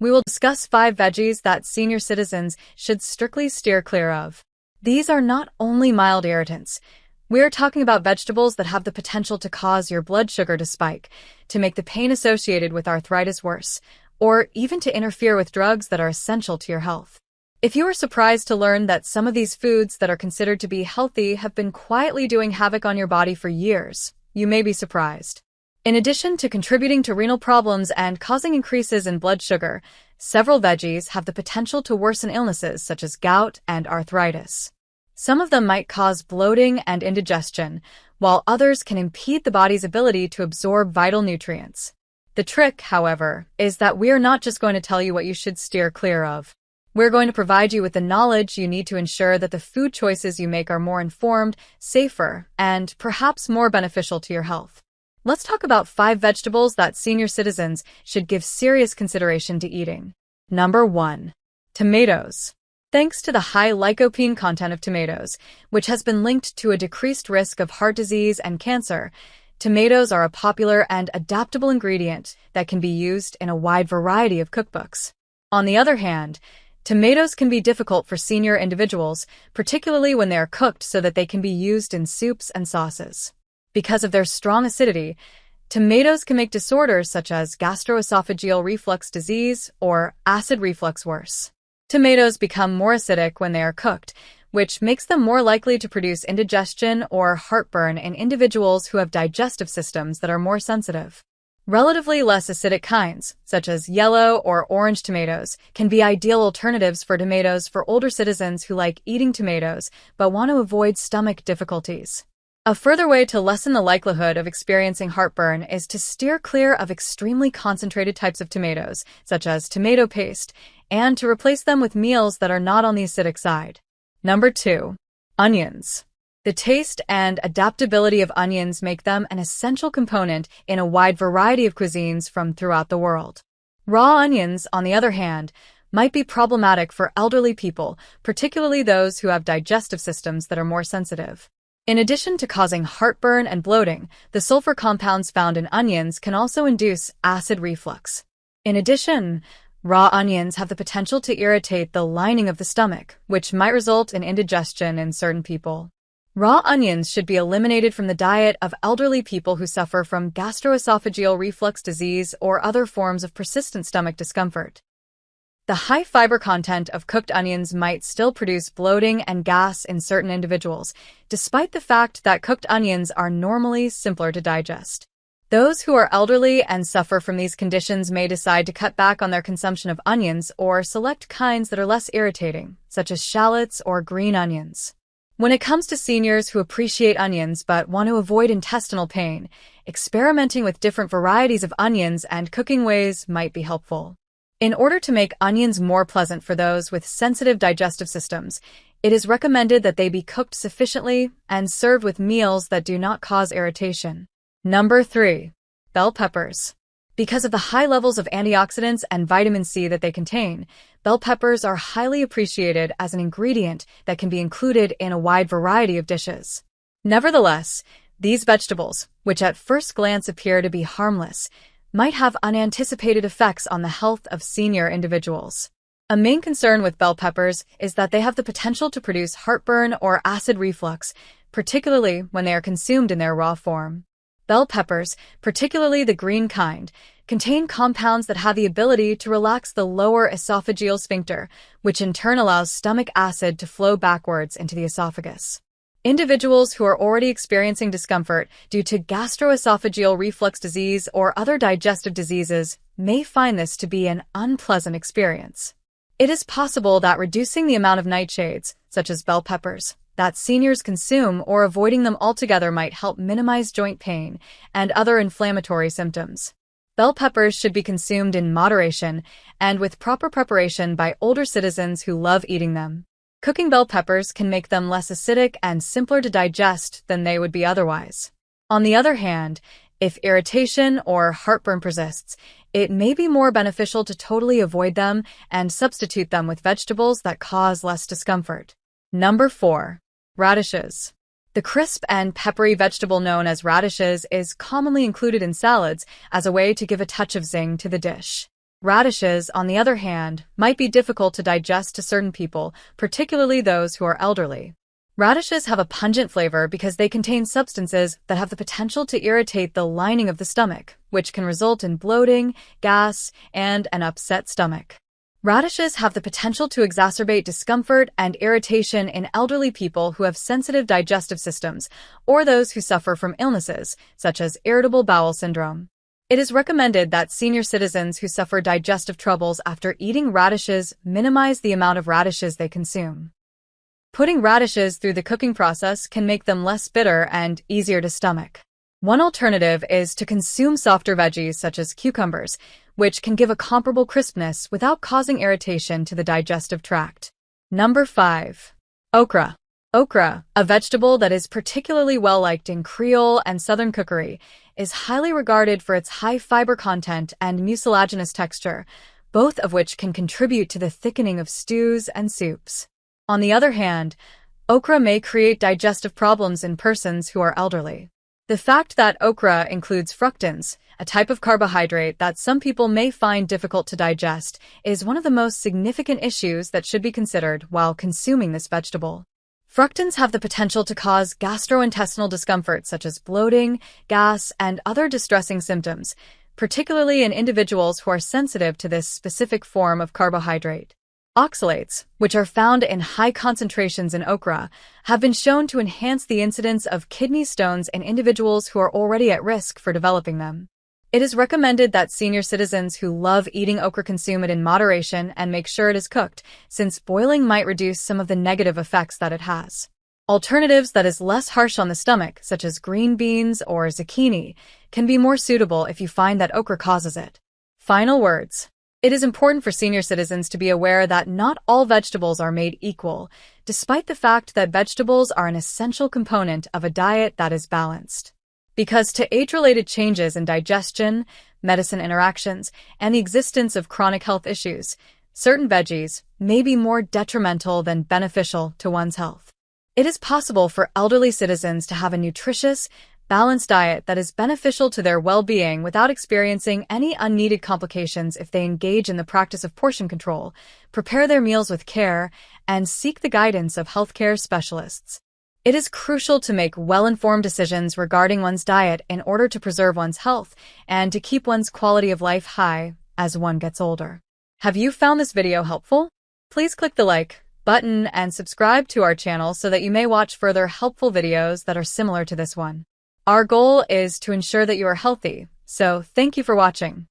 we will discuss 5 veggies that senior citizens should strictly steer clear of. These are not only mild irritants. We are talking about vegetables that have the potential to cause your blood sugar to spike, to make the pain associated with arthritis worse, or even to interfere with drugs that are essential to your health. If you are surprised to learn that some of these foods that are considered to be healthy have been quietly doing havoc on your body for years, you may be surprised. In addition to contributing to renal problems and causing increases in blood sugar, several veggies have the potential to worsen illnesses such as gout and arthritis. Some of them might cause bloating and indigestion, while others can impede the body's ability to absorb vital nutrients. The trick, however, is that we are not just going to tell you what you should steer clear of. We're going to provide you with the knowledge you need to ensure that the food choices you make are more informed, safer, and perhaps more beneficial to your health. Let's talk about 5 vegetables that senior citizens should give serious consideration to eating. Number 1. Tomatoes. Thanks to the high lycopene content of tomatoes, which has been linked to a decreased risk of heart disease and cancer, tomatoes are a popular and adaptable ingredient that can be used in a wide variety of cookbooks. On the other hand, tomatoes can be difficult for senior individuals, particularly when they are cooked so that they can be used in soups and sauces. Because of their strong acidity, tomatoes can make disorders such as gastroesophageal reflux disease or acid reflux worse. Tomatoes become more acidic when they are cooked, which makes them more likely to produce indigestion or heartburn in individuals who have digestive systems that are more sensitive. Relatively less acidic kinds, such as yellow or orange tomatoes, can be ideal alternatives for tomatoes for older citizens who like eating tomatoes but want to avoid stomach difficulties. A further way to lessen the likelihood of experiencing heartburn is to steer clear of extremely concentrated types of tomatoes, such as tomato paste, and to replace them with meals that are not on the acidic side. Number 2. Onions. The taste and adaptability of onions make them an essential component in a wide variety of cuisines from throughout the world. Raw onions, on the other hand, might be problematic for elderly people, particularly those who have digestive systems that are more sensitive. In addition to causing heartburn and bloating, the sulfur compounds found in onions can also induce acid reflux. In addition, raw onions have the potential to irritate the lining of the stomach, which might result in indigestion in certain people. Raw onions should be eliminated from the diet of elderly people who suffer from gastroesophageal reflux disease or other forms of persistent stomach discomfort. The high fiber content of cooked onions might still produce bloating and gas in certain individuals, despite the fact that cooked onions are normally simpler to digest. Those who are elderly and suffer from these conditions may decide to cut back on their consumption of onions or select kinds that are less irritating, such as shallots or green onions. When it comes to seniors who appreciate onions but want to avoid intestinal pain, experimenting with different varieties of onions and cooking ways might be helpful. In order to make onions more pleasant for those with sensitive digestive systems, it is recommended that they be cooked sufficiently and served with meals that do not cause irritation. Number 3. Bell peppers. Because of the high levels of antioxidants and vitamin C that they contain, bell peppers are highly appreciated as an ingredient that can be included in a wide variety of dishes. Nevertheless, these vegetables, which at first glance appear to be harmless, might have unanticipated effects on the health of senior individuals. A main concern with bell peppers is that they have the potential to produce heartburn or acid reflux, particularly when they are consumed in their raw form. Bell peppers, particularly the green kind, contain compounds that have the ability to relax the lower esophageal sphincter, which in turn allows stomach acid to flow backwards into the esophagus. Individuals who are already experiencing discomfort due to gastroesophageal reflux disease or other digestive diseases may find this to be an unpleasant experience. It is possible that reducing the amount of nightshades, such as bell peppers, that seniors consume or avoiding them altogether might help minimize joint pain and other inflammatory symptoms. Bell peppers should be consumed in moderation and with proper preparation by older citizens who love eating them. Cooking bell peppers can make them less acidic and simpler to digest than they would be otherwise. On the other hand, if irritation or heartburn persists, it may be more beneficial to totally avoid them and substitute them with vegetables that cause less discomfort. Number 4. Radishes. The crisp and peppery vegetable known as radishes is commonly included in salads as a way to give a touch of zing to the dish. Radishes, on the other hand, might be difficult to digest to certain people, particularly those who are elderly. Radishes have a pungent flavor because they contain substances that have the potential to irritate the lining of the stomach, which can result in bloating, gas, and an upset stomach. Radishes have the potential to exacerbate discomfort and irritation in elderly people who have sensitive digestive systems or those who suffer from illnesses, such as irritable bowel syndrome. It is recommended that senior citizens who suffer digestive troubles after eating radishes minimize the amount of radishes they consume. Putting radishes through the cooking process can make them less bitter and easier to stomach. One alternative is to consume softer veggies such as cucumbers, which can give a comparable crispness without causing irritation to the digestive tract. Number 5. Okra. Okra, a vegetable that is particularly well-liked in Creole and Southern cookery, is highly regarded for its high fiber content and mucilaginous texture, both of which can contribute to the thickening of stews and soups. On the other hand, okra may create digestive problems in persons who are elderly. The fact that okra includes fructans, a type of carbohydrate that some people may find difficult to digest, is one of the most significant issues that should be considered while consuming this vegetable. Fructans have the potential to cause gastrointestinal discomfort such as bloating, gas, and other distressing symptoms, particularly in individuals who are sensitive to this specific form of carbohydrate. Oxalates, which are found in high concentrations in okra, have been shown to enhance the incidence of kidney stones in individuals who are already at risk for developing them. It is recommended that senior citizens who love eating okra consume it in moderation and make sure it is cooked, since boiling might reduce some of the negative effects that it has. Alternatives that is less harsh on the stomach, such as green beans or zucchini, can be more suitable if you find that okra causes it. Final words. It is important for senior citizens to be aware that not all vegetables are made equal, despite the fact that vegetables are an essential component of a diet that is balanced. Because to age-related changes in digestion, medicine interactions, and the existence of chronic health issues, certain veggies may be more detrimental than beneficial to one's health. It is possible for elderly citizens to have a nutritious, balanced diet that is beneficial to their well-being without experiencing any unneeded complications if they engage in the practice of portion control, prepare their meals with care, and seek the guidance of healthcare specialists. It is crucial to make well-informed decisions regarding one's diet in order to preserve one's health and to keep one's quality of life high as one gets older. Have you found this video helpful? Please click the like button and subscribe to our channel so that you may watch further helpful videos that are similar to this one. Our goal is to ensure that you are healthy, so thank you for watching.